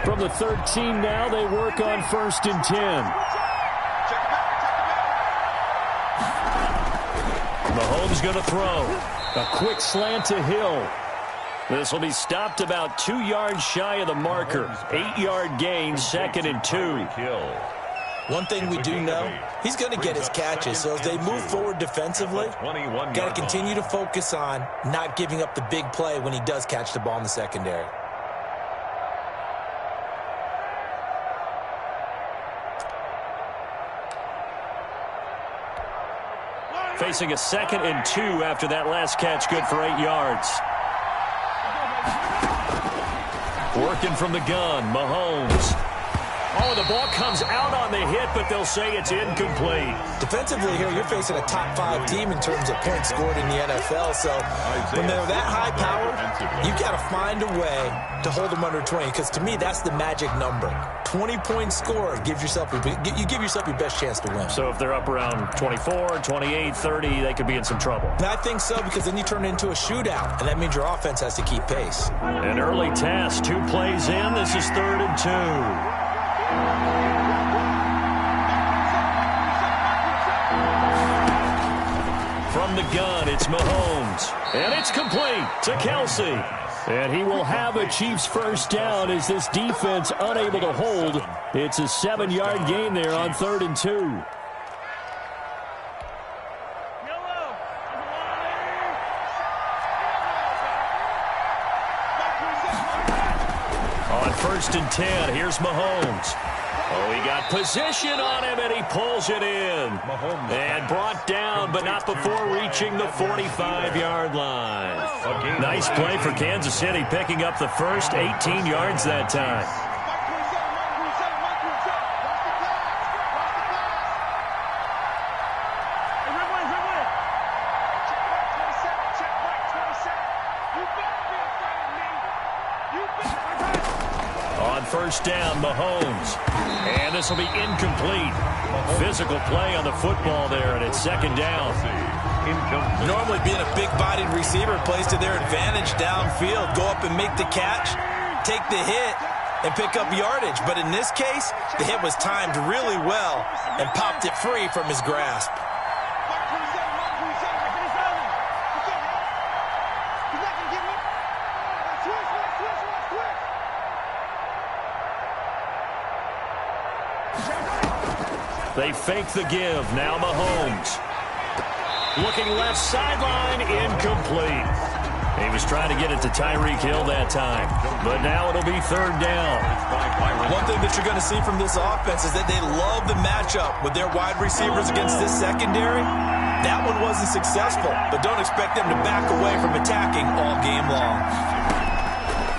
From the 13 now, they work on 1st and 10. Mahomes going to throw. A quick slant to Hill. This will be stopped about 2 yards shy of the marker. 8-yard gain, 2nd and 2. One thing we do know, he's going to get his catches. So as they move forward defensively, got to continue to focus on not giving up the big play when he does catch the ball in the secondary. Facing a 2nd and 2 after that last catch, good for 8 yards. Working from the gun, Mahomes. Oh, the ball comes out on the hit, but they'll say it's incomplete. Defensively here, you're facing a top-5 team in terms of points scored in the NFL. So when they're that high power, you've got to find a way to hold them under 20. Because to me, that's the magic number. 20-point score gives yourself your best chance to win. So if they're up around 24, 28, 30, they could be in some trouble. And I think so, because then you turn it into a shootout, and that means your offense has to keep pace. An early task, 2 plays in. This is 3rd and 2. From the gun, it's Mahomes. And it's complete to Kelsey. And he will have a Chiefs first down as this defense unable to hold. It's a 7-yard gain there on 3rd and 2. On 1st and 10, here's Mahomes. Oh, he got position on him, and he pulls it in. And brought down, but not before reaching the 45-yard line. Nice play for Kansas City, picking up the first 18 yards that time. On 1st down, Mahomes. And this will be incomplete. Physical play on the football there, and it's 2nd down. Normally being a big-bodied receiver plays to their advantage downfield. Go up and make the catch, take the hit, and pick up yardage. But in this case, the hit was timed really well and popped it free from his grasp. They fake the give. Now Mahomes. Looking left sideline, incomplete. He was trying to get it to Tyreek Hill that time. But now it'll be 3rd down. One thing that you're going to see from this offense is that they love the matchup with their wide receivers against this secondary. That one wasn't successful, but don't expect them to back away from attacking all game long.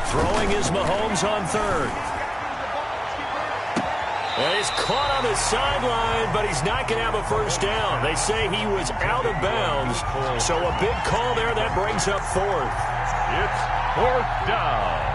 Throwing is Mahomes on 3rd. And he's caught on the sideline, but he's not going to have a first down. They say he was out of bounds. So a big call there that brings up 4th. It's 4th down.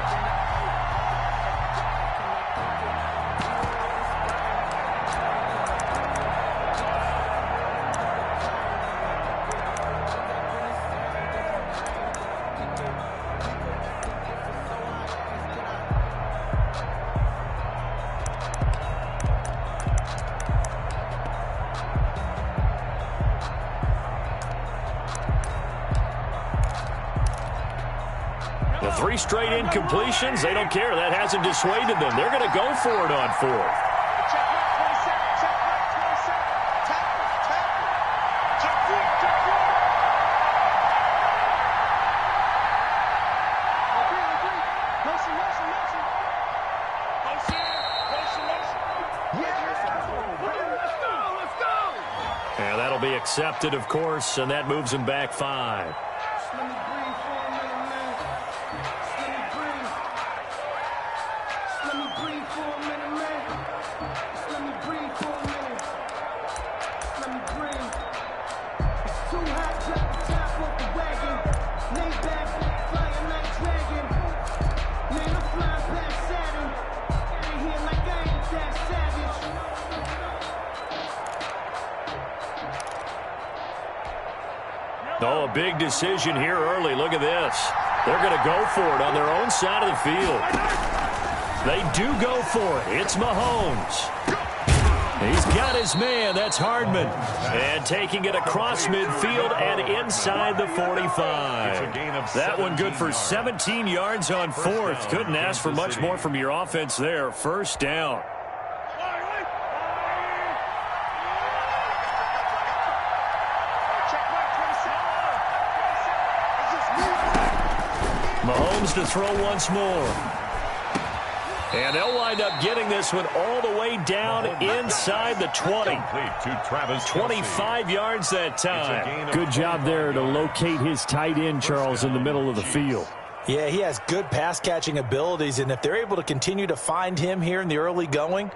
The 3 straight incompletions, they don't care. That hasn't dissuaded them. They're going to go for it on 4th. And that'll be accepted, of course, and that moves him back 5. Oh, a big decision here early. Look at this. They're going to go for it on their own side of the field. They do go for it. It's Mahomes. He's got his man. That's Hardman. And taking it across midfield and inside the 45. That one good for 17 yards on fourth. Couldn't ask for much more from your offense there. First down. Mahomes to throw once more. And they'll wind up getting this one all the way down inside the 20. 25 yards that time. Good job there to locate his tight end, Charles, in the middle of the field. Yeah, he has good pass-catching abilities, and if they're able to continue to find him here in the early going,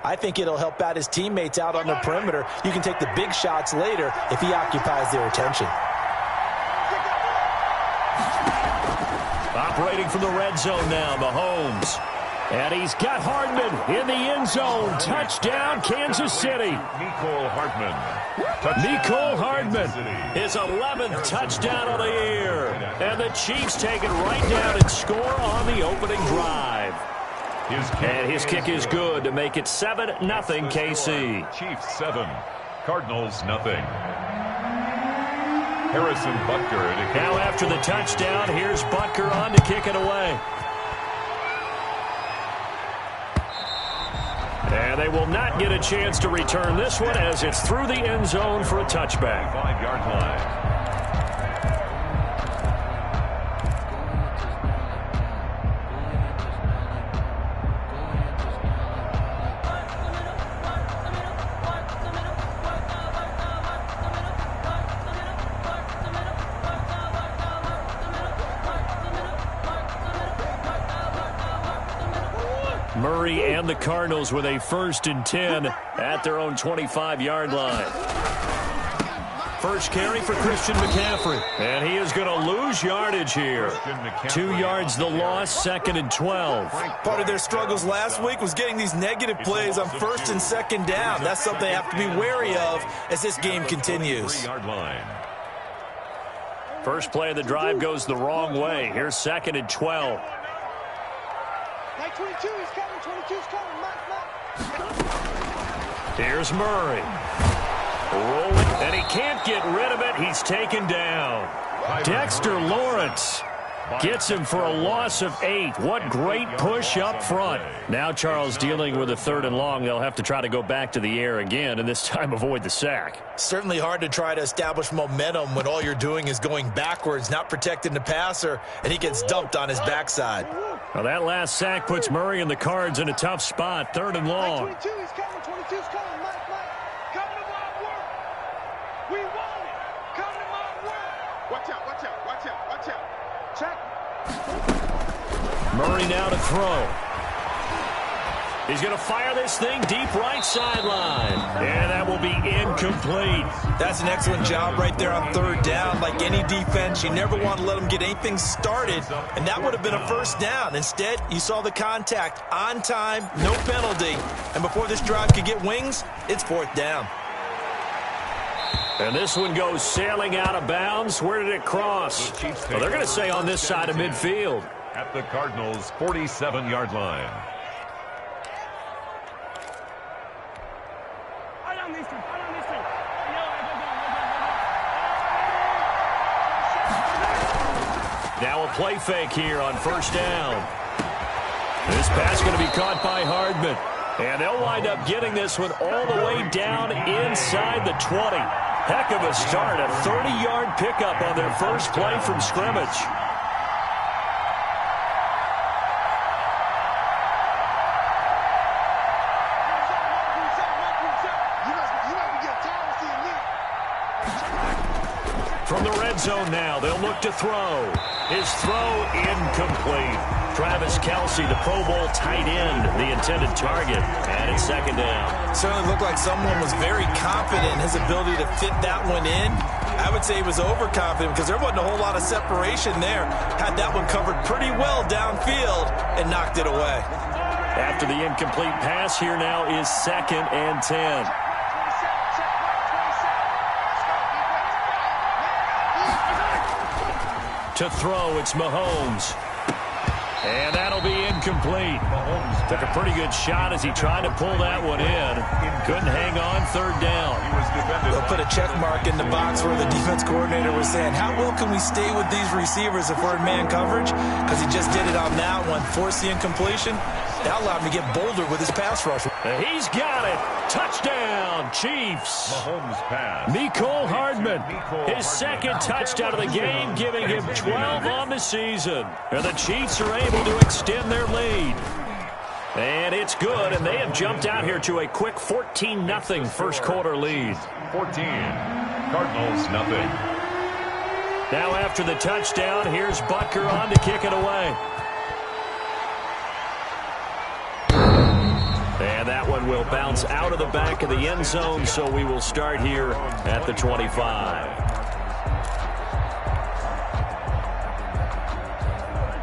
I think it'll help out his teammates out on the perimeter. You can take the big shots later if he occupies their attention. Operating from the red zone now, Mahomes. And he's got Hardman in the end zone. Touchdown, Kansas City. Mecole Hardman. Mecole Hardman. His 11th touchdown of the year. And the Chiefs take it right down and score on the opening drive. And his kick is good to make it 7-0 KC. Chiefs 7, Cardinals nothing. Harrison Butker. Now after the touchdown, here's Butker on to kick it away. And they will not get a chance to return this one as it's through the end zone for a touchback. 5-yard line. Murray and the Cardinals with a 1st and 10 at their own 25-yard line. First carry for Christian McCaffrey. And he is going to lose yardage here. 2 yards the loss, 2nd and 12. Part of their struggles last week was getting these negative plays on 1st and 2nd down. That's something they have to be wary of as this game continues. 3-yard line. First play of the drive goes the wrong way. Here's 2nd and 12. 22 is coming. 22's coming. Here's Murray. Rolling, and he can't get rid of it. He's taken down. Dexter Lawrence gets him for a loss of 8. What great push up front. Now Charles dealing with a 3rd and long. They'll have to try to go back to the air again, and this time avoid the sack. Certainly hard to try to establish momentum when all you're doing is going backwards, not protecting the passer, and he gets dumped on his backside. Well, that last sack puts Murray and the Cards in a tough spot. 3rd and long. 22 is coming. 22's coming. Mike. Come to my work. We want it. Come to my work. Watch out. Check. Murray now to throw. He's going to fire this thing deep right sideline. And that will be incomplete. That's an excellent job right there on 3rd down. Like any defense, you never want to let them get anything started, and that would have been a 1st down. Instead, you saw the contact on time, no penalty, and before this drive could get wings, it's 4th down. And this one goes sailing out of bounds. Where did it cross? Well, they're going to say on this side of midfield. At the Cardinals' 47-yard line. Now a play fake here on 1st down. This pass going to be caught by Hardman. And they'll wind up getting this one all the way down inside the 20. Heck of a start. A 30-yard pickup on their first play from scrimmage. From the red zone now, they'll look to throw. His throw incomplete. Travis Kelce, the Pro Bowl tight end, the intended target. And it's 2nd down. Certainly looked like someone was very confident in his ability to fit that one in. I would say he was overconfident because there wasn't a whole lot of separation there. Had that one covered pretty well downfield and knocked it away. After the incomplete pass, here now is 2nd and 10. To throw, it's Mahomes. And that'll be incomplete. Took a pretty good shot as he tried to pull that one in. Couldn't hang on third down. They'll put a check mark in the box where the defense coordinator was saying, how well can we stay with these receivers if we're in man coverage? Because he just did it on that one, forced the incompletion. That allowed him to get bolder with his pass rush. He's got it. Touchdown, Chiefs. Mahomes pass. Mecole Hardman, his second touchdown of the game, giving him 12 on the season. And the Chiefs are able to extend their lead. And it's good, and they have jumped out here to a quick 14-0 first quarter lead. 14. Cardinals nothing. Now after the touchdown, here's Butker on to kick it away. And that one will bounce out of the back of the end zone, so we will start here at the 25.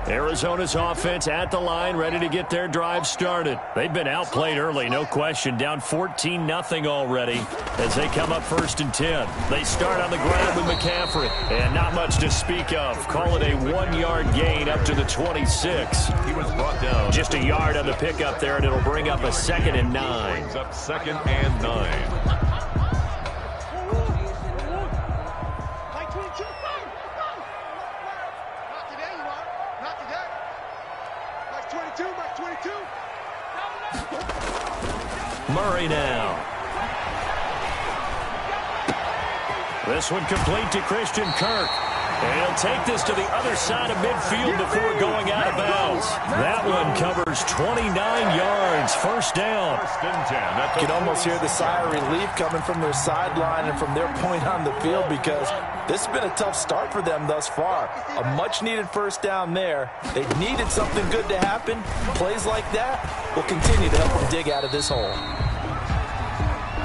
Arizona's offense at the line, ready to get their drive started. They've been outplayed early, no question, down 14-0 already as they come up 1st and 10. They start on the ground with McCaffrey, and not much to speak of. Call it a 1-yard gain up to the 26. He was brought down. Just a yard on the pickup there, and it'll bring up a 2nd and 9. Brings up 2nd and 9. Murray now. This one complete to Christian Kirk. And he'll take this to the other side of midfield before going out of bounds. That one covers 29 yards. First down. You can almost hear the sigh of relief coming from their sideline and from their point on the field because this has been a tough start for them thus far. A much-needed first down there. They needed something good to happen. Plays like that will continue to help them dig out of this hole.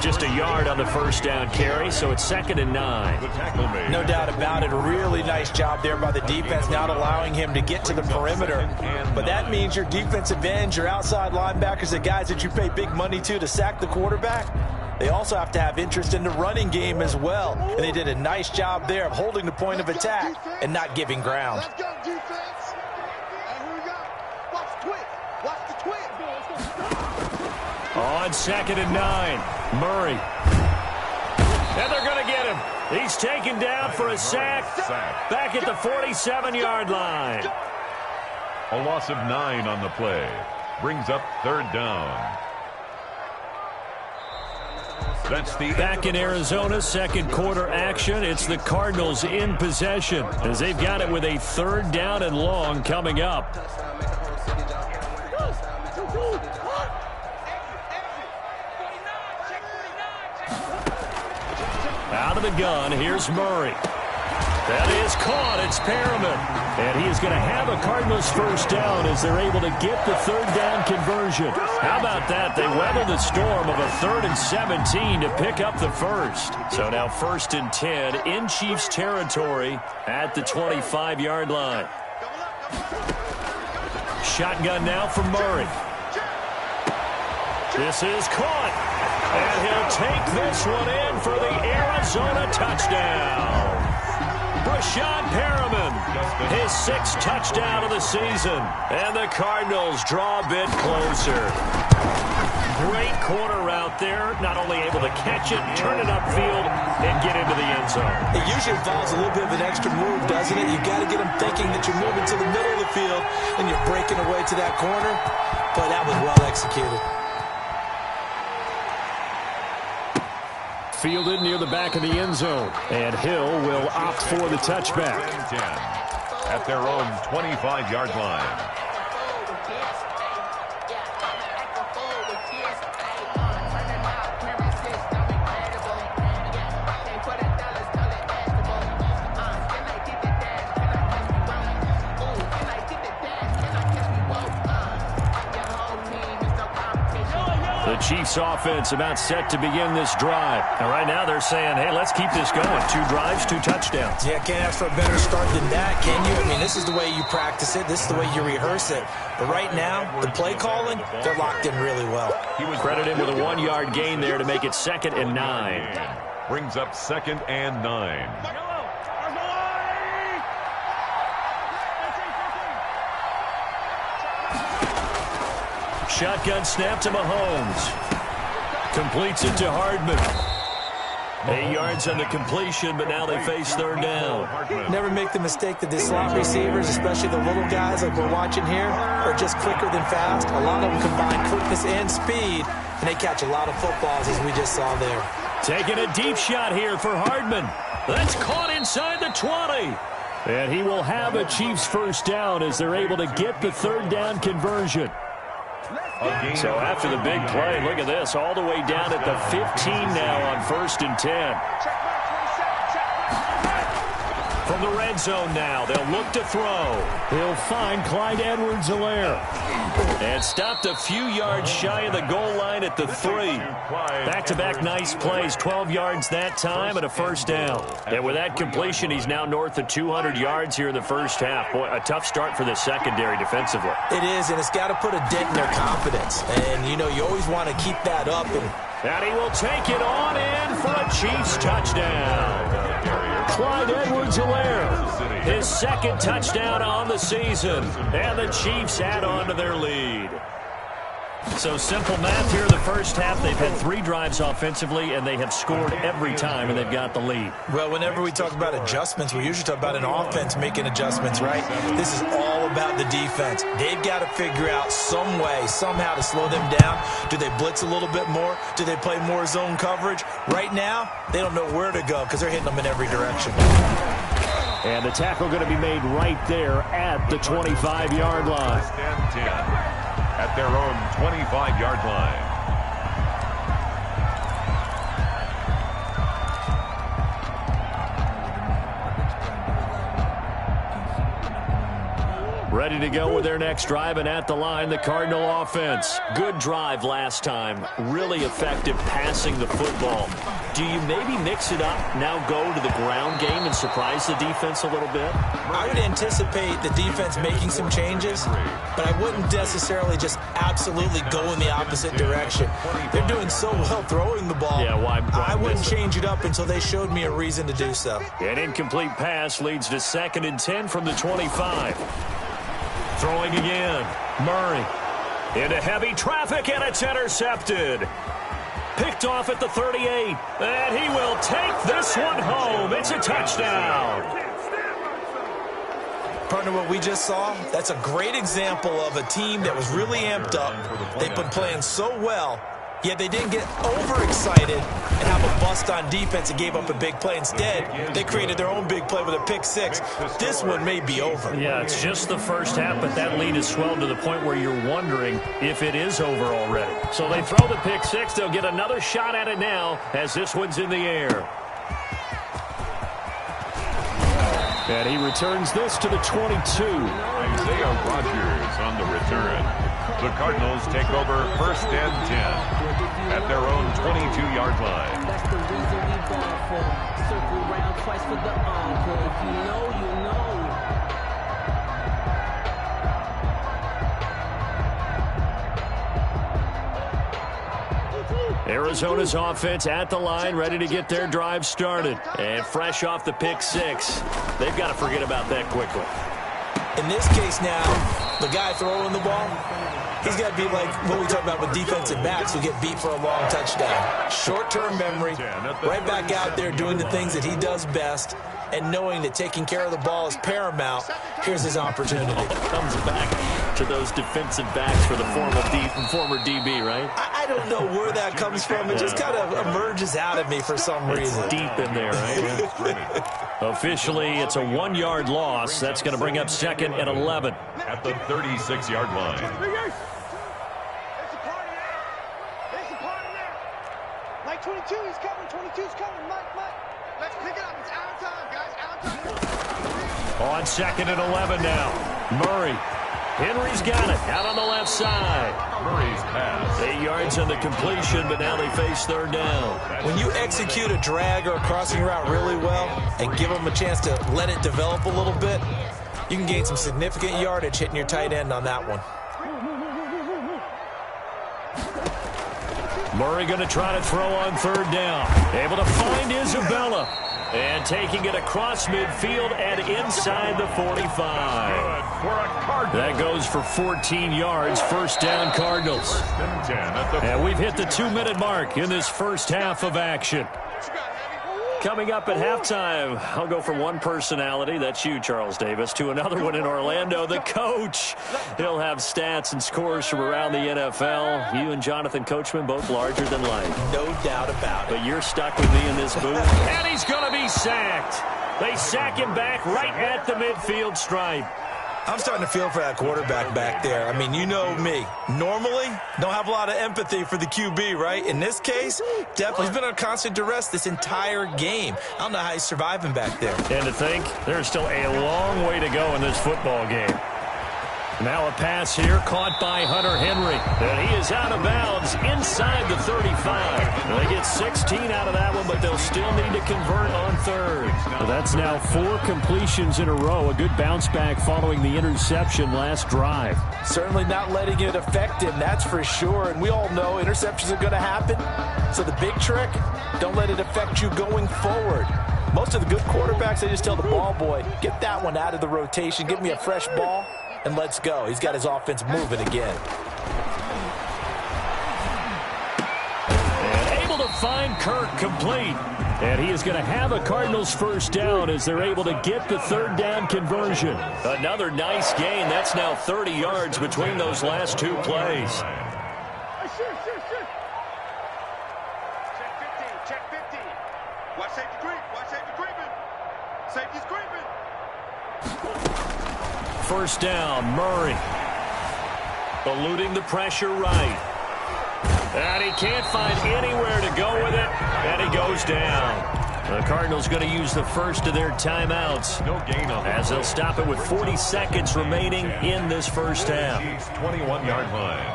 Just a yard on the first down carry, so it's 2nd and 9. No doubt about it. A really nice job there by the defense, not allowing him to get to the perimeter. But that means your defensive ends, your outside linebackers, the guys that you pay big money to sack the quarterback, they also have to have interest in the running game as well. And they did a nice job there of holding the point of attack and not giving ground. Let's go, defense. And here we go. Watch the twist. Watch the twist. On 2nd and 9. Murray. And they're going to get him. He's taken down for a sack. Back at the 47-yard line. A loss of 9 on the play. Brings up 3rd down. That's the back in Arizona, 2nd quarter action. It's the Cardinals in possession as they've got it with a 3rd down and long coming up. Out of the gun, here's Murray. That is caught. It's Perriman. And he is going to have a Cardinals first down as they're able to get the 3rd down conversion. How about that? They weathered the storm of a 3rd and 17 to pick up the first. So now 1st and 10 in Chiefs territory at the 25-yard line. Shotgun now from Murray. This is caught. And he'll take this one in for the Arizona touchdown. Brashad Perriman, his 6th touchdown of the season. And the Cardinals draw a bit closer. Great corner route there. Not only able to catch it, turn it upfield, and get into the end zone. It usually involves a little bit of an extra move, doesn't it? You've got to get them thinking that you're moving to the middle of the field and you're breaking away to that corner. But that was well executed. Fielded near the back of the end zone. And Hill will opt for the touchback. At their own 25-yard line. The Chiefs offense about set to begin this drive. And right now they're saying, hey, let's keep this going. 2 drives, 2 touchdowns. Yeah, can't ask for a better start than that, can you? I mean, this is the way you practice it. This is the way you rehearse it. But right now, the play calling, they're locked in really well. He was credited with a 1-yard gain there to make it 2nd and 9. Brings up 2nd and 9. Shotgun snap to Mahomes. Completes it to Hardman. 8 yards on the completion, but now they face third down. Never make the mistake that the slot receivers, especially the little guys like we're watching here, are just quicker than fast. A lot of them combine quickness and speed, and they catch a lot of footballs, as we just saw there. Taking a deep shot here for Hardman. That's caught inside the 20. And he will have a Chiefs first down as they're able to get the third down conversion. So after the big play, look at this, all the way down at the 15 now on 1st and 10. From the red zone now, they'll look to throw. He'll find Clyde Edwards-Helaire. And stopped a few yards shy of the goal line at the 3. Back-to-back nice plays, 12 yards that time and a first down. And with that completion, he's now north of 200 yards here in the first half. Boy, a tough start for the secondary defensively. It is, and it's got to put a dent in their confidence. And, you know, you always want to keep that up. And he will take it on in for a Chiefs touchdown. Clyde Edwards-Helaire, his second touchdown on the season. And the Chiefs add on to their lead. So simple math here in the first half. They've had 3 drives offensively, and they have scored every time, and they've got the lead. Well, whenever we talk about adjustments, we usually talk about an offense making adjustments, right? This is all about the defense. They've got to figure out some way, somehow to slow them down. Do they blitz a little bit more? Do they play more zone coverage? Right now, they don't know where to go because they're hitting them in every direction. And the tackle going to be made right there at the 25-yard line. First and 10. At their own 25-yard line. Ready to go with their next drive, and at the line, the Cardinal offense. Good drive last time. Really effective passing the football. Do you maybe mix it up, now go to the ground game and surprise the defense a little bit? I would anticipate the defense making some changes, but I wouldn't necessarily just absolutely go in the opposite direction. They're doing so well throwing the ball. Yeah, why I wouldn't change it up until they showed me a reason to do so. An incomplete pass leads to 2nd and 10 from the 25. Throwing again. Murray into heavy traffic, and it's intercepted. Picked off at the 38, and he will take this one home. It's a touchdown. Partner, what we just saw, that's a great example of a team that was really amped up. They've been playing so well, yet they didn't get overexcited and have a bust on defense and gave up a big play. Instead, they created their own big play with a pick 6. This one may be over. Yeah, it's just the first half, but that lead has swelled to the point where you're wondering if it is over already. So they throw the pick 6. They'll get another shot at it now as this one's in the air. And he returns this to the 22. Isaiah Rodgers on the return. The Cardinals take over 1st and 10 at their own 22-yard line. That's the reason we ball for. Circle around twice for the encore. If you know, you know. Arizona's offense at the line, ready to get their drive started. And fresh off the pick 6. They've got to forget about that quickly. In this case now, the guy throwing the ball, he's got to be like what we talk about with defensive backs who get beat for a long touchdown. Short-term memory, right back out there doing the things that he does best, and knowing that taking care of the ball is paramount. Here's his opportunity. Comes back to those defensive backs for the former DB, right? I don't know where that comes from. It just kind of emerges out of me for some reason. It's deep in there, right? Officially, it's a 1-yard loss. That's going to bring up 2nd and 11. At the 36-yard line. It's a party now. It's a party now. Like 22, he's coming. 22's coming. Mike. Let's pick it up. It's out of time, guys. Out of time. On 2nd and 11 now. Murray. Henry's got it. Out on the left side. Murray's pass. 8 yards on the completion, but now they face third down. When you execute a drag or a crossing route really well and give them a chance to let it develop a little bit, you can gain some significant yardage hitting your tight end on that one. Murray going to try to throw on third down. Able to find Isabella. And taking it across midfield and inside the 45. That goes for 14 yards. First down, Cardinals. And we've hit the 2-minute mark in this first half of action. Coming up at halftime, I'll go from one personality, that's you, Charles Davis, to another one in Orlando, the coach. He'll have stats and scores from around the NFL. You and Jonathan Coachman, both larger than life. No doubt about it. But you're stuck with me in this booth. And he's going to be sacked. They sack him back right at the midfield stripe. I'm starting to feel for that quarterback back there. I mean, you know me. Normally, don't have a lot of empathy for the QB, right? In this case, definitely he's been on constant duress this entire game. I don't know how he's surviving back there. And to think, there's still a long way to go in this football game. Now a pass here caught by Hunter Henry. And he is out of bounds inside the 35. They get 16 out of that one, but they'll still need to convert on third. Well, that's now 4 completions in a row. A good bounce back following the interception last drive. Certainly not letting it affect him, that's for sure. And we all know interceptions are going to happen. So the big trick, don't let it affect you going forward. Most of the good quarterbacks, they just tell the ball boy, get that one out of the rotation, give me a fresh ball, and let's go. He's got his offense moving again. And able to find Kirk complete. And he is going to have a Cardinals first down as they're able to get the third down conversion. Another nice gain. That's now 30 yards between those last 2 plays. Check 15. Watch safety creep. Watch safety creeping. Safety's creeping. First down, Murray. Eluding the pressure right. And he can't find anywhere to go with it. And he goes down. The Cardinals going to use the first of their timeouts. No gain on as they'll stop it with 40 seconds remaining in this first half. 21-yard line.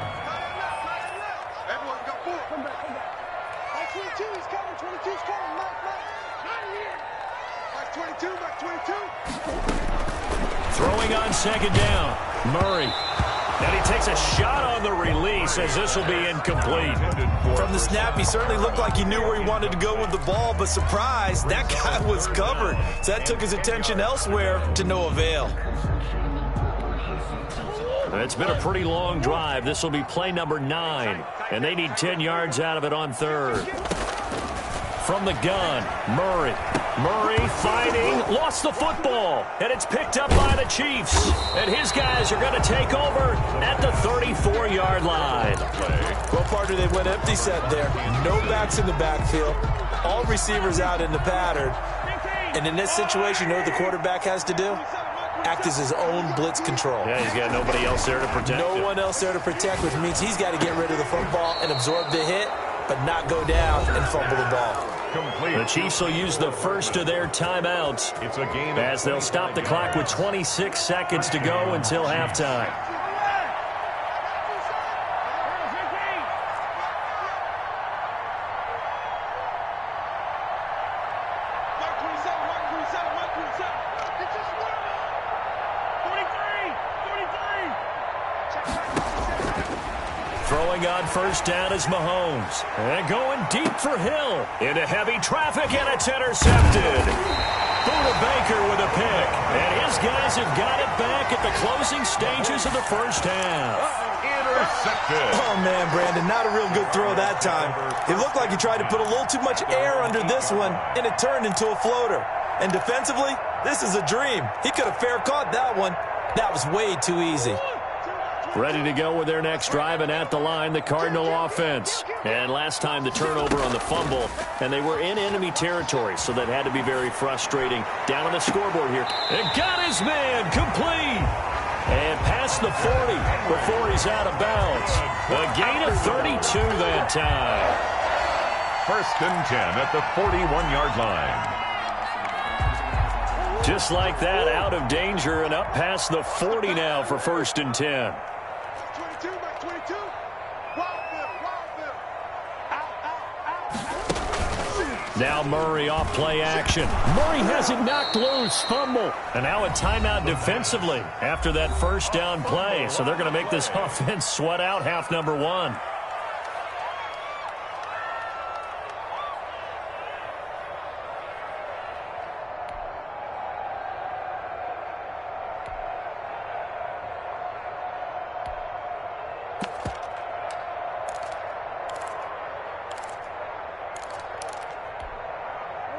Everyone got 4. Come back. Mike 22, he's coming. 22's coming. Mike. Not here. Mike 22, Mike 22. Throwing on second down, Murray. And he takes a shot on the release as this will be incomplete. From the snap, he certainly looked like he knew where he wanted to go with the ball, but surprise, that guy was covered. So that took his attention elsewhere to no avail. It's been a pretty long drive. This will be play number 9, and they need 10 yards out of it on third. From the gun, Murray. Murray fighting, lost the football, and it's picked up by the Chiefs. And his guys are going to take over at the 34-yard line. Well, partner, they went empty set there. No backs in the backfield. All receivers out in the pattern. And in this situation, you know what the quarterback has to do? Act as his own blitz control. Yeah, he's got nobody else there to protect him. No one else there to protect, which means he's got to get rid of the football and absorb the hit, but not go down and fumble the ball. Complete. The Chiefs will use the first of their timeouts It's a game as they'll stop the clock with 26 seconds to go until halftime. Throwing on first down is Mahomes. And going deep for Hill. Into heavy traffic, and it's intercepted. Buda Baker with a pick. And his guys have got it back at the closing stages of the first half. intercepted. Oh, man, Brandon, not a real good throw that time. It looked like he tried to put a little too much air under this one, and it turned into a floater. And defensively, this is a dream. He could have fair caught that one. That was way too easy. Ready to go with their next drive, and at the line, the Cardinal offense. And last time, the turnover on the fumble, and they were in enemy territory, so that had to be very frustrating. Down on the scoreboard here. And got his man complete. And past the 40 before he's out of bounds. A gain of 32 that time. First and 10 at the 41-yard line. Just like that, out of danger and up past the 40 now for first and 10. 22, back 22. Wildville. Out. Now Murray off play action. Murray has it knocked loose. Fumble. And now a timeout defensively after that first down play. So they're going to make this offense sweat out half number one.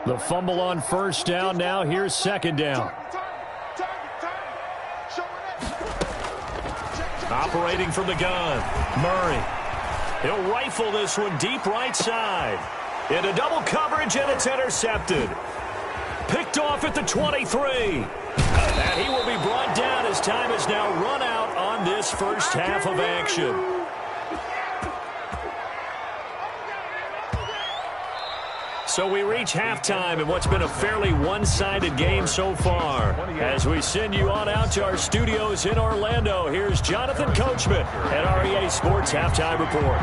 The fumble on first down. Now here's second down. Operating from the gun, Murray. He'll rifle this one deep right side. Into double coverage, and it's intercepted. Picked off at the 23. And he will be brought down as time has now run out on this first half of action. So we reach halftime in what's been a fairly one-sided game so far. As we send you on out to our studios in Orlando, here's Jonathan Coachman at REA Sports Halftime Report.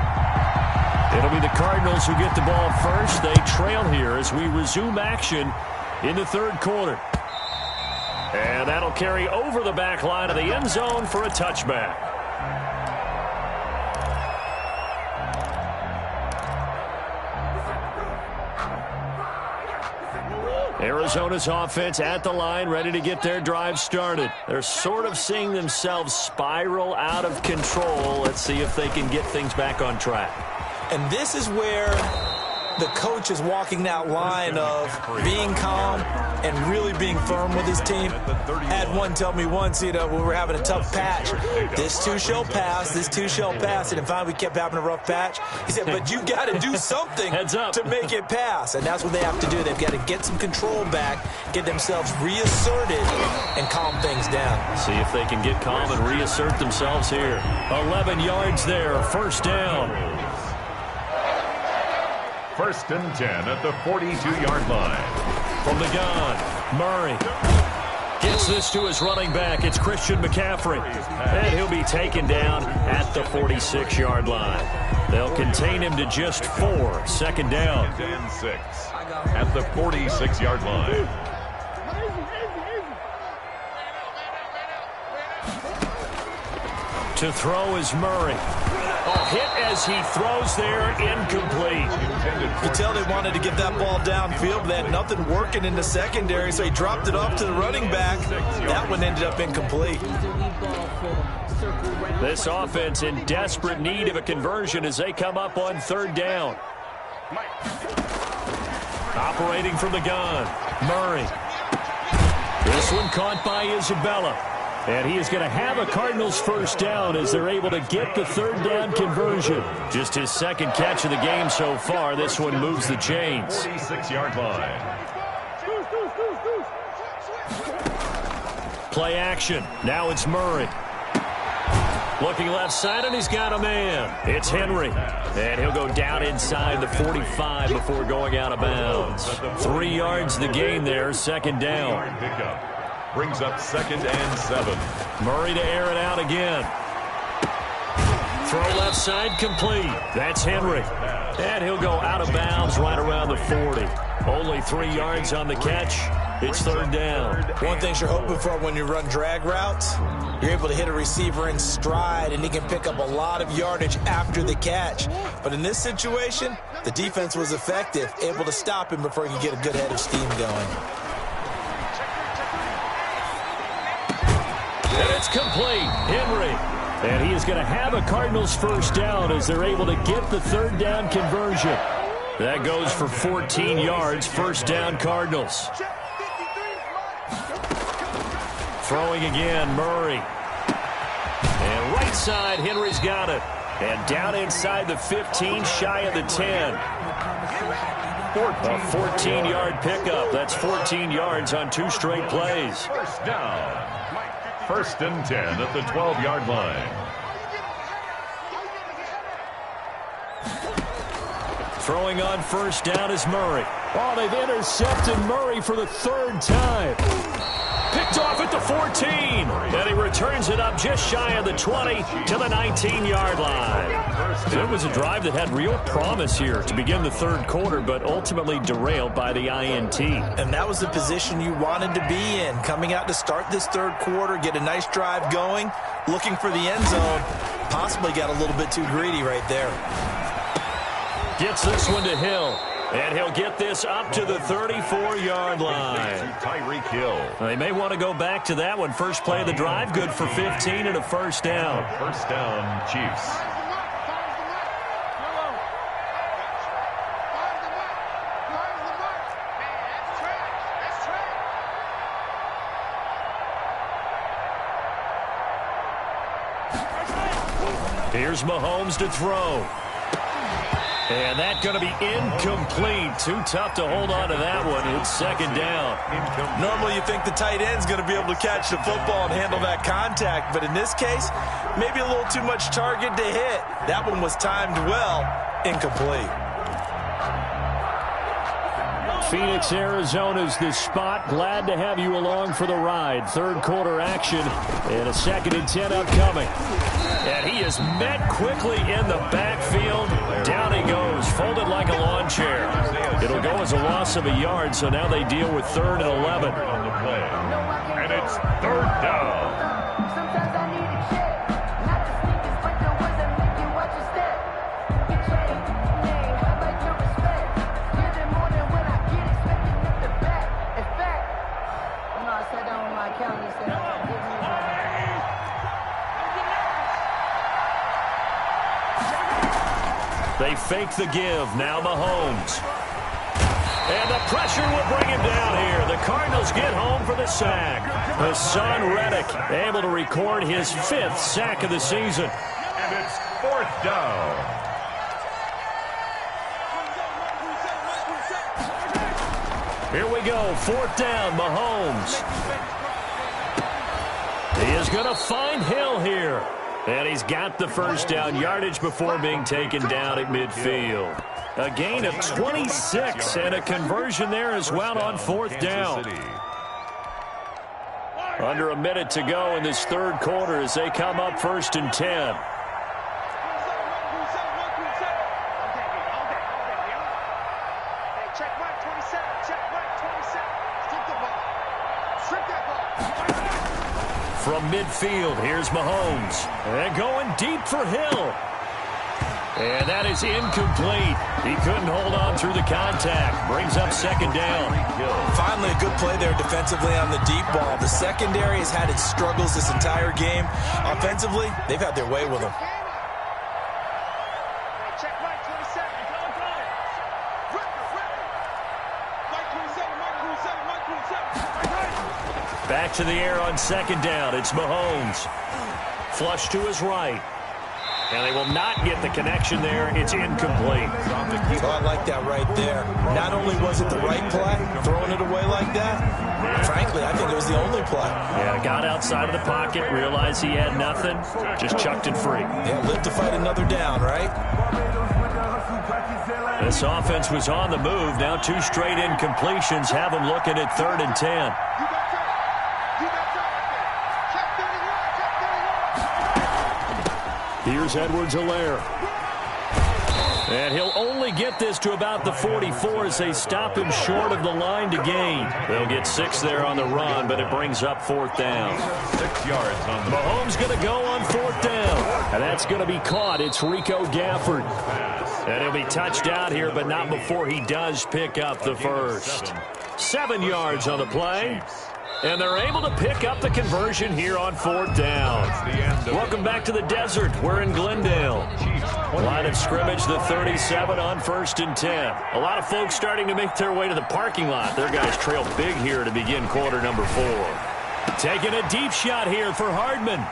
It'll be the Cardinals who get the ball first. They trail here as we resume action in the third quarter. And that'll carry over the back line of the end zone for a touchback. Arizona's offense at the line, ready to get their drive started. They're sort of seeing themselves spiral out of control. Let's see if they can get things back on track. And this is where the coach is walking that line of being calm and really being firm with his team. Had one tell me once, when we were having a tough patch, this too shall pass, this too shall pass. And finally we kept having a rough patch. He said, but you got to do something to make it pass. And that's what they have to do. They've got to get some control back, get themselves reasserted, and calm things down. See if they can get calm and reassert themselves here. 11 yards there, first down. First and 10 at the 42-yard line. From the gun, Murray gets this to his running back. It's Christian McCaffrey. And he'll be taken down at the 46-yard line. They'll contain him to just 4. Second down. And 6 at the 46-yard line. To throw is Murray. Hit as he throws there, incomplete. You tell they wanted to get that ball downfield, but they had nothing working in the secondary, so he dropped it off to the running back. That one ended up incomplete. This offense in desperate need of a conversion as they come up on third down. Operating from the gun, Murray. This one caught by Isabella. And he is going to have a Cardinals first down as they're able to get the third down conversion. Just his second catch of the game so far. This one moves the chains. 46-yard line. Play action. Now it's Murray. Looking left side, and he's got a man. It's Henry. And he'll go down inside the 45 before going out of bounds. 3 yards the gain there, second down. Brings up second and 7. Murray to air it out again. Throw left side complete. That's Henry. And he'll go out of bounds right around the 40. Only 3 yards on the catch. It's third down. One thing you're hoping for when you run drag routes, you're able to hit a receiver in stride, and he can pick up a lot of yardage after the catch. But in this situation, the defense was effective, able to stop him before he could get a good head of steam going. And it's complete. Henry. And he is going to have a Cardinals first down as they're able to get the third down conversion. That goes for 14 yards. First down, Cardinals. Throwing again, Murray. And right side, Henry's got it. And down inside the 15, shy of the 10. A 14-yard pickup. That's 14 yards on 2 straight plays. First down. First and 10 at the 12-yard line. Throwing on first down is Murray. Oh, they've intercepted Murray for the third time. Picked off at the 14. And he returns it up just shy of the 20 to the 19-yard line. It was a drive that had real promise here to begin the third quarter, but ultimately derailed by the INT. And that was the position you wanted to be in, coming out to start this third quarter, get a nice drive going, looking for the end zone. Possibly got a little bit too greedy right there. Gets this one to Hill. And he'll get this up to the 34-yard line. Tyreek Hill. They may want to go back to that one. First play of the drive, good for 15 and a first down. First down, Chiefs. Here's Mahomes to throw. And that's going to be incomplete. Too tough to hold on to that one. It's second down. Normally you think the tight end's going to be able to catch the football and handle that contact, but in this case, maybe a little too much target to hit. That one was timed well. Incomplete. Phoenix, Arizona's the spot. Glad to have you along for the ride. Third quarter action and a 2nd and 10 upcoming. And he is met quickly in the backfield. Down he goes, folded like a lawn chair. It'll go as a loss of a yard, so now they deal with 3rd and 11. On the play. And it's 3rd down. They fake the give. Now Mahomes. And the pressure will bring him down here. The Cardinals get home for the sack. Hassan Reddick able to record his 5th sack of the season. And it's 4th down. Here we go. 4th down. Mahomes. He is going to find Hill here. And he's got the first down yardage before being taken down at midfield. A gain of 26 and a conversion there as well on 4th down. Under a minute to go in this 3rd quarter as they come up 1st and 10. From midfield, here's Mahomes. And going deep for Hill. And that is incomplete. He couldn't hold on through the contact. Brings up 2nd down. Finally a good play there defensively on the deep ball. The secondary has had its struggles this entire game. Offensively, they've had their way with him. Back to the air on 2nd down. It's Mahomes. Flush to his right. And they will not get the connection there. It's incomplete. So I like that right there. Not only was it the right play, throwing it away like that, frankly, I think it was the only play. Yeah, got outside of the pocket, realized he had nothing, just chucked it free. Yeah, live to fight another down, right? This offense was on the move. Now 2 straight incompletions have them looking at 3rd and 10. Here's Edwards-Helaire. And he'll only get this to about the 44 as they stop him short of the line to gain. They'll get 6 there on the run, but it brings up 4th down. 6 yards on the Mahomes going to go on 4th down. And that's going to be caught. It's Rico Gafford. And he'll be touched out here, but not before he does pick up the first. 7 yards on the play. And they're able to pick up the conversion here on 4th down. Welcome back to the desert. We're in Glendale. Line of scrimmage, the 37 on 1st and 10. A lot of folks starting to make their way to the parking lot. Their guys trail big here to begin quarter number 4. Taking a deep shot here for Hardman.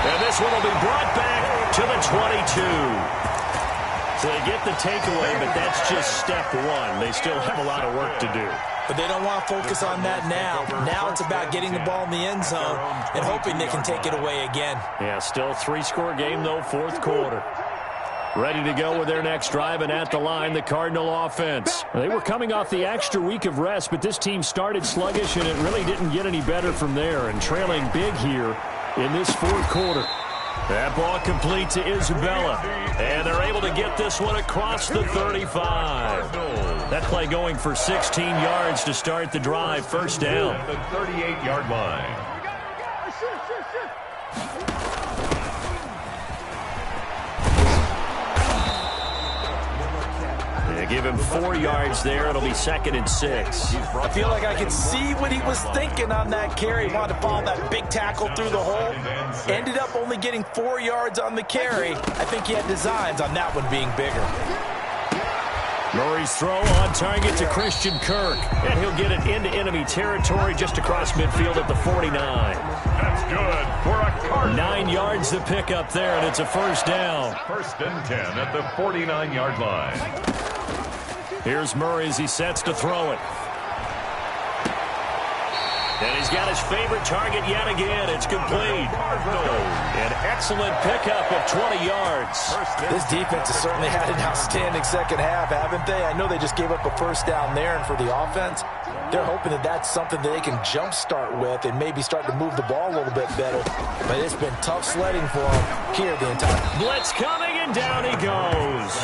And this one will be brought back to the 22. So they get the takeaway, but that's just step 1. They still have a lot of work to do. But they don't want to focus on that now. Now it's about getting the ball in the end zone and hoping they can take it away again. Yeah, still 3-score game, though, 4th quarter. Ready to go with their next drive, and at the line, the Cardinal offense. They were coming off the extra week of rest, but this team started sluggish, and it really didn't get any better from there, and trailing big here in this 4th quarter. That ball complete to Isabella. And they're able to get this one across the 35. That play going for 16 yards to start the drive. 1st down. The 38-yard line. Give him 4 yards there. It'll be 2nd and 6. I feel like I could see what he was thinking on that carry. He wanted to follow that big tackle through the hole. Ended up only getting 4 yards on the carry. I think he had designs on that one being bigger. Murray's throw on target to Christian Kirk. And he'll get it into enemy territory just across midfield at the 49. It's good for a Cardinal. 9 yards to pick up there, and it's a first down. First and 10 at the 49-yard line. Here's Murray as he sets to throw it. And he's got his favorite target yet again. It's complete. An excellent pickup of 20 yards. This defense has certainly had an outstanding second half, haven't they? I know they just gave up a first down there, and for the offense, they're hoping that that's something that they can jumpstart with and maybe start to move the ball a little bit better. But it's been tough sledding for them here the entire time. Blitz coming, and down he goes.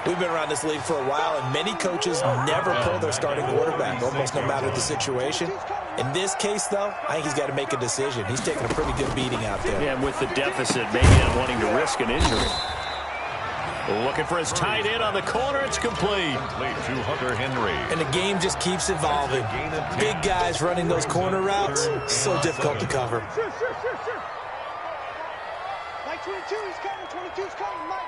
We've been around this league for a while, and many coaches never pull their starting quarterback, almost no matter the situation. In this case, though, I think he's got to make a decision. He's taking a pretty good beating out there. Yeah, and with the deficit, maybe not wanting to risk an injury. Looking for his tight end on the corner. It's complete. Complete to Hunter Henry. And the game just keeps evolving. Big guys running those corner routes, so difficult to cover. Mike 22 is coming. 22's coming. Mike.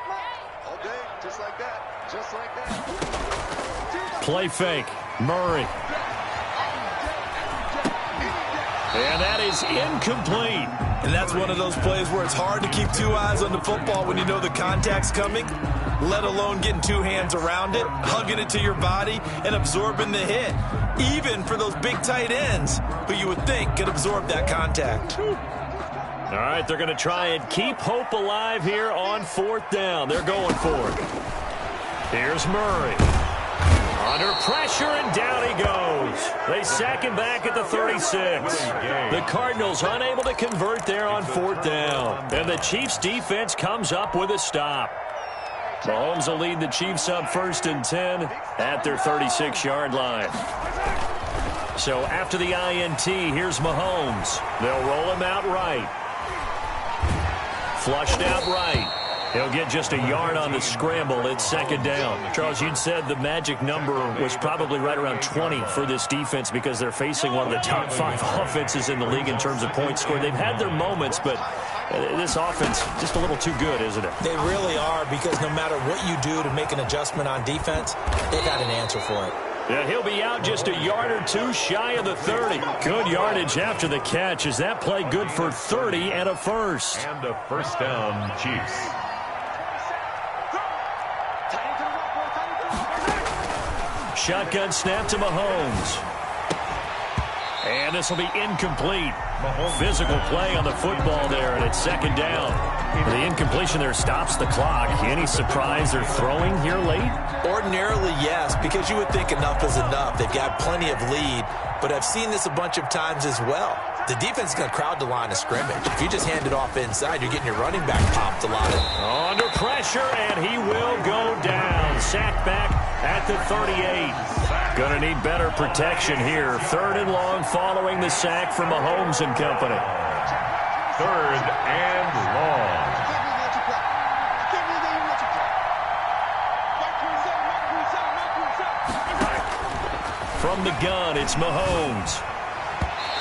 All day, just like that. Just like that. Play fake. Murray. And that is incomplete. And that's one of those plays where it's hard to keep two eyes on the football when you know the contact's coming, let alone getting two hands around it, hugging it to your body, and absorbing the hit. Even for those big tight ends who you would think could absorb that contact. All right, they're going to try and keep hope alive here on fourth down. They're going for it. Here's Murray. Under pressure, and down he goes. They sack him back at the 36. The Cardinals unable to convert there on fourth down. And the Chiefs defense comes up with a stop. Mahomes will lead the Chiefs up first and 10 at their 36-yard line. So after the INT, here's Mahomes. They'll roll him out right. Flushed out right. He'll get just a yard on the scramble. It's second down. Charles, you'd said the magic number was probably right around 20 for this defense because they're facing one of the top 5 offenses in the league in terms of points scored. They've had their moments, but this offense just a little too good, isn't it? They really are, because no matter what you do to make an adjustment on defense, they've got an answer for it. Yeah, he'll be out just a yard or two shy of the 30. Good yardage after the catch. Is that play good for 30 and a first? And a first down, Chiefs. Shotgun snap to Mahomes. And this will be incomplete. Physical play on the football there, and it's second down. The incompletion there stops the clock. Any surprise they're throwing here late? Ordinarily, yes, because you would think enough is enough. They've got plenty of lead, but I've seen this a bunch of times as well. The defense is going to crowd the line of scrimmage. If you just hand it off inside, you're getting your running back popped a lot. Under pressure, and he will go down. Sacked back at the 38. Going to need better protection here. Third and long following the sack from Mahomes and company. Third and long. From the gun, it's Mahomes.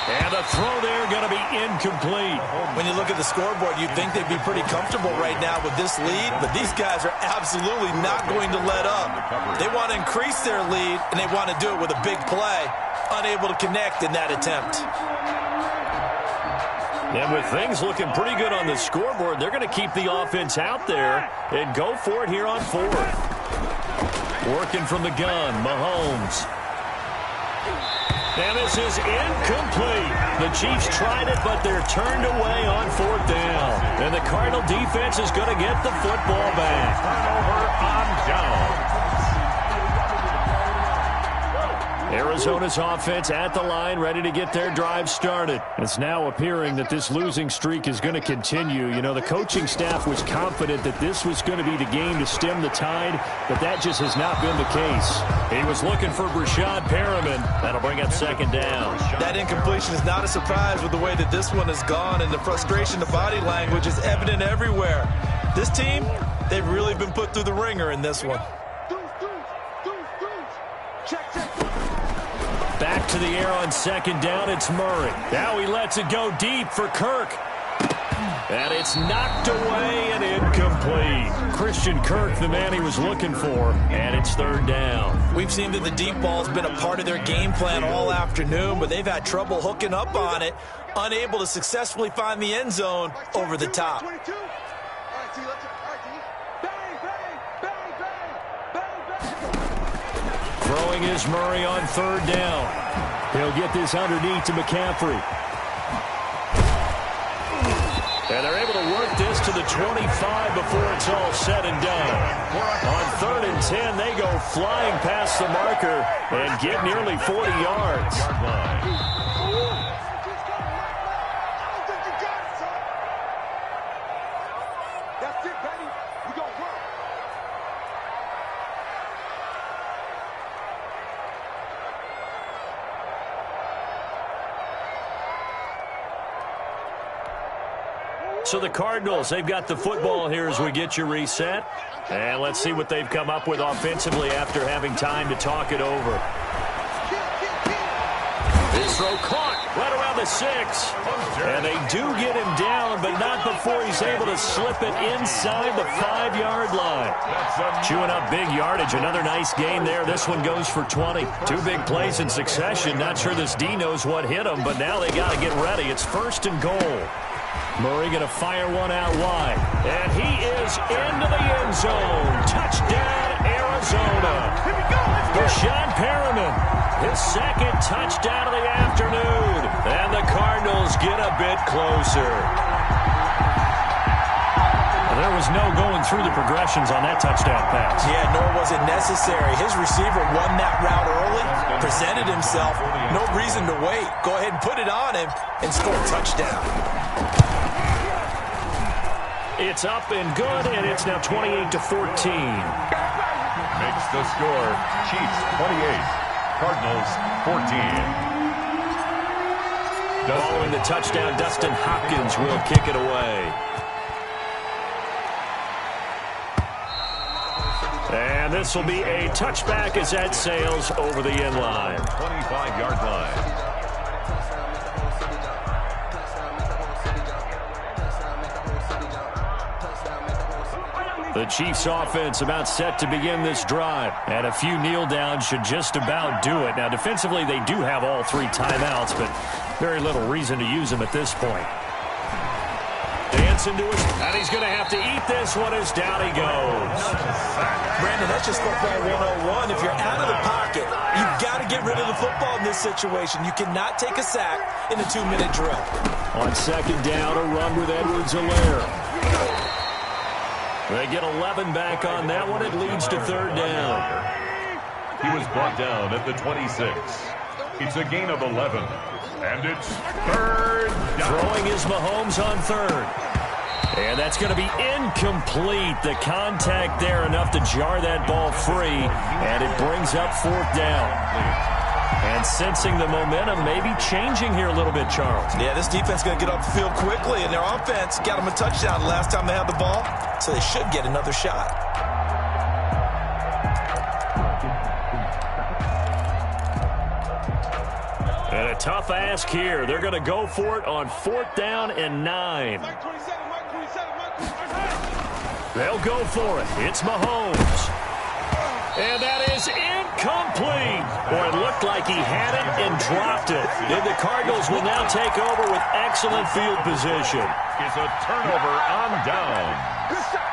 And the throw there going to be incomplete. When you look at the scoreboard, you'd think they'd be pretty comfortable right now with this lead, but these guys are absolutely not going to let up. They want to increase their lead, and they want to do it with a big play. Unable to connect in that attempt. And with things looking pretty good on the scoreboard, they're going to keep the offense out there and go for it here on fourth. Working from the gun, Mahomes. And this is incomplete. The Chiefs tried it, but they're turned away on fourth down. And the Cardinal defense is going to get the football back. Turnover on down. Arizona's offense at the line, ready to get their drive started. It's now appearing that this losing streak is going to continue. You know, the coaching staff was confident that this was going to be the game to stem the tide, but that just has not been the case. He was looking for Brashad Perriman. That'll bring up second down. That incompletion is not a surprise with the way that this one has gone, and the frustration, the body language is evident everywhere. This team, they've really been put through the ringer in this one. Back to the air on second down, it's Murray. Now he lets it go deep for Kirk. And it's knocked away and incomplete. Christian Kirk, the man he was looking for, and it's third down. We've seen that the deep ball's been a part of their game plan all afternoon, but they've had trouble hooking up on it, unable to successfully find the end zone over the top. Throwing is Murray on third down. He'll get this underneath to McCaffrey. And they're able to work this to the 25 before it's all said and done. On 3rd and 10, they go flying past the marker and get nearly 40 yards. That's it, baby. We gonna work. So the Cardinals, they've got the football here as we get you reset. And let's see what they've come up with offensively after having time to talk it over. This throw caught right around the 6. And they do get him down, but not before he's able to slip it inside the 5-yard line. Chewing up big yardage. Another nice gain there. This one goes for 20. 2 big plays in succession. Not sure this D knows what hit him, but now they got to get ready. It's 1st and goal. Murray going to fire one out wide. And he is into the end zone. Touchdown, Arizona. Deshaun Perriman, his 2nd touchdown of the afternoon. And the Cardinals get a bit closer. Well, there was no going through the progressions on that touchdown pass. Yeah, nor was it necessary. His receiver won that route early, presented himself. No reason to wait. Go ahead and put it on him and score a touchdown. It's up and good, and it's now 28-14. Makes the score Chiefs 28, Cardinals 14. Following the touchdown, Dustin Hopkins will kick it away. And this will be a touchback as that sails over the end line. 25-yard line. The Chiefs offense about set to begin this drive. And a few kneel downs should just about do it. Now, defensively, they do have all 3 timeouts, but very little reason to use them at this point. Dancing to his, and he's going to have to eat this one as down he goes. Brandon, that's just football 101. If you're out of the pocket, you've got to get rid of the football in this situation. You cannot take a sack in a 2-minute drill. On 2nd down, a run with Edwards-Helaire. They get 11 back on that one. It leads to 3rd down. He was brought down at the 26. It's a gain of 11. And it's 3rd down. Throwing is Mahomes on 3rd. And that's going to be incomplete. The contact there enough to jar that ball free. And it brings up 4th down. And sensing the momentum maybe changing here a little bit, Charles. Yeah, this defense is going to get off the field quickly, and their offense got them a touchdown last time they had the ball, so they should get another shot. And a tough ask here. They're going to go for it on 4th down and 9. They'll go for it. It's Mahomes. And that is incomplete. Or it looked like he had it and dropped it. And the Cardinals will now take over with excellent field position. Is a turnover on down. Good shot.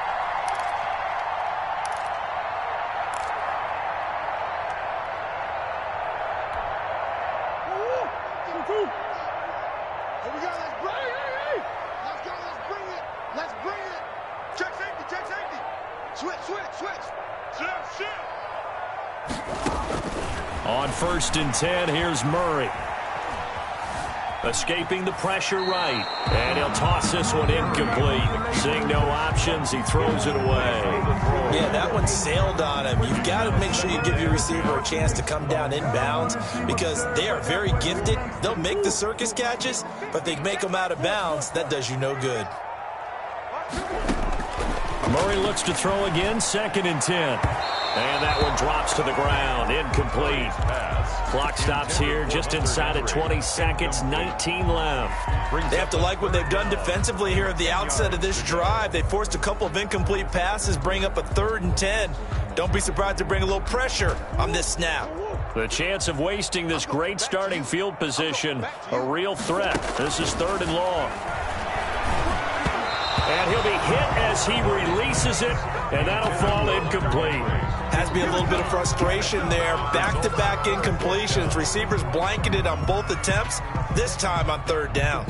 Here we go. Let's bring it. Let's go. Let's bring it. Let's bring it. Check safety. Check safety. Switch. Shift. On 1st and 10, here's Murray. Escaping the pressure right. And he'll toss this one incomplete. Seeing no options, he throws it away. Yeah, that one sailed on him. You've got to make sure you give your receiver a chance to come down inbounds because they are very gifted. They'll make the circus catches, but they make them out of bounds. That does you no good. Murray looks to throw again, 2nd and 10. And that one drops to the ground, incomplete. Clock stops here just inside of 20 seconds, 19 left. They have to like what they've done defensively here at the outset of this drive. They forced a couple of incomplete passes, bring up a 3rd and 10. Don't be surprised to bring a little pressure on this snap. The chance of wasting this great starting field position, a real threat. This is 3rd and long. And he'll be hit as he releases it, and that'll fall incomplete. Has to be a little bit of frustration there. Back-to-back incompletions. Receivers blanketed on both attempts, this time on 3rd down.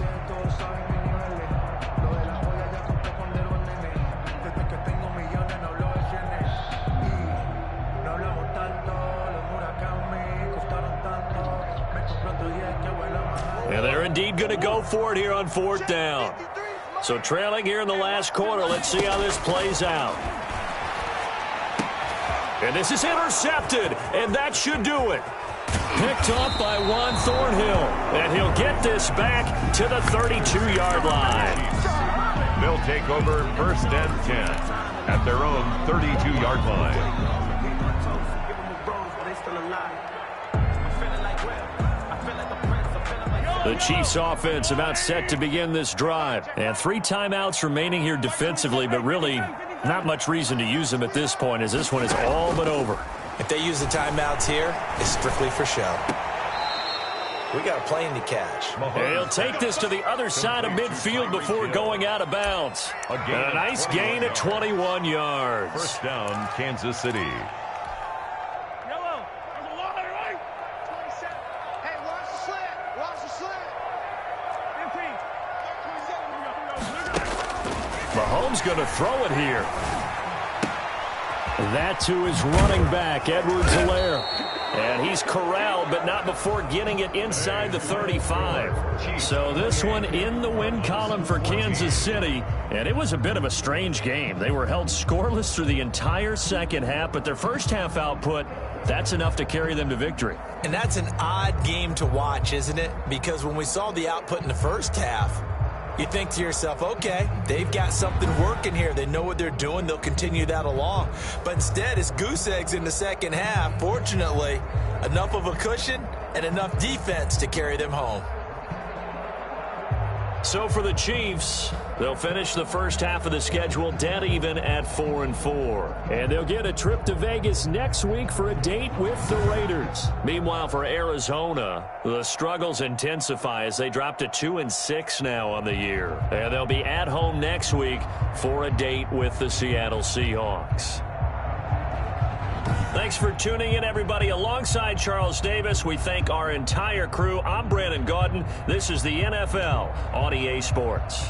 And they're indeed going to go for it here on 4th down. So trailing here in the last quarter, let's see how this plays out. And this is intercepted, and that should do it. Picked off by Juan Thornhill, and he'll get this back to the 32-yard line. They'll take over 1st and 10 at their own 32-yard line. The Chiefs offense about set to begin this drive. And 3 timeouts remaining here defensively, but really not much reason to use them at this point as this one is all but over. If they use the timeouts here, it's strictly for show. We got a plane to catch. And he'll take this to the other side of midfield before going out of bounds. And a nice gain at 21 yards. 1st down, Kansas City. Mahomes going to throw it here. That to his running back, Edwards-Helaire. And he's corralled, but not before getting it inside the 35. So this one in the win column for Kansas City. And it was a bit of a strange game. They were held scoreless through the entire second half, but their first half output, that's enough to carry them to victory. And that's an odd game to watch, isn't it? Because when we saw the output in the first half, you think to yourself, okay, they've got something working here. They know what they're doing. They'll continue that along. But instead, it's goose eggs in the second half. Fortunately, enough of a cushion and enough defense to carry them home. So for the Chiefs, they'll finish the first half of the schedule dead even at 4-4. And they'll get a trip to Vegas next week for a date with the Raiders. Meanwhile, for Arizona, the struggles intensify as they drop to 2-6 now on the year. And they'll be at home next week for a date with the Seattle Seahawks. Thanks for tuning in, everybody. Alongside Charles Davis, we thank our entire crew. I'm Brandon Gaudin. This is the NFL on EA Sports.